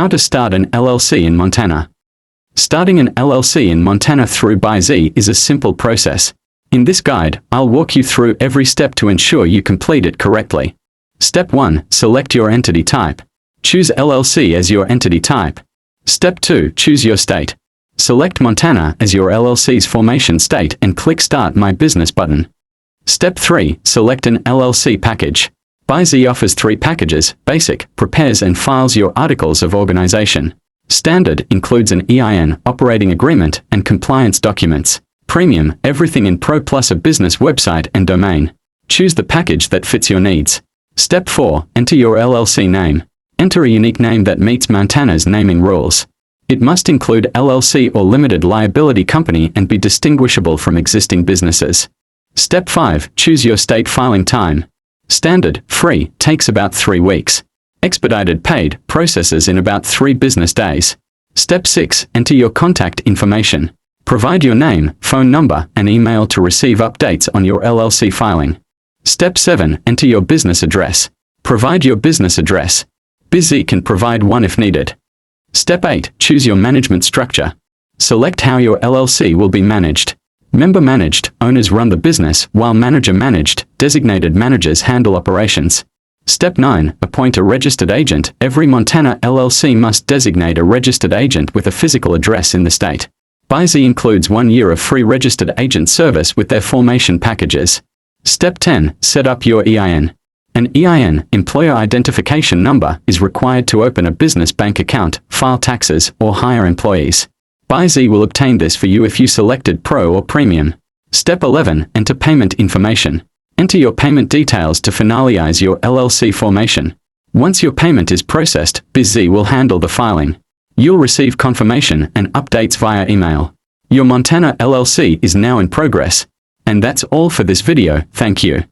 How to start an LLC in Montana. Starting an LLC in Montana through BuyZ is a simple process. In this guide, I'll walk you through every step to ensure you complete it correctly. Step 1. Select your entity type. Choose LLC as your entity type. Step 2. Choose your state. Select Montana as your LLC's formation state and click Start My Business button. Step 3. Select an LLC package. BuyZ offers 3 packages: Basic, prepares and files your articles of organization. Standard includes an EIN, operating agreement, and compliance documents. Premium, everything in Pro plus a business website and domain. Choose the package that fits your needs. Step 4. Enter your LLC name. Enter a unique name that meets Montana's naming rules. It must include LLC or limited liability company and be distinguishable from existing businesses. Step 5. Choose your state filing time. Standard, free, takes about 3 weeks. Expedited, paid, processes in about 3 business days. Step 6. Enter your contact information. Provide your name, phone number, and email to receive updates on your LLC filing. Step 7. Enter your business address. Provide your business address. BuyZ can provide one if needed. Step 8. Choose your management structure. Select how your LLC will be managed. Member managed, owners run the business, while manager managed, designated managers handle operations. Step 9. Appoint a registered agent. Every Montana LLC must designate a registered agent with a physical address in the state. BuyZ includes 1 year of free registered agent service with their formation packages. Step 10. Set up your EIN. An EIN, employer identification number, is required to open a business bank account, file taxes, or hire employees. BuyZ will obtain this for you if you selected Pro or Premium. Step 11. Enter payment information. Enter your payment details to finalize your LLC formation. Once your payment is processed, BuyZ will handle the filing. You'll receive confirmation and updates via email. Your Montana LLC is now in progress. And that's all for this video. Thank you.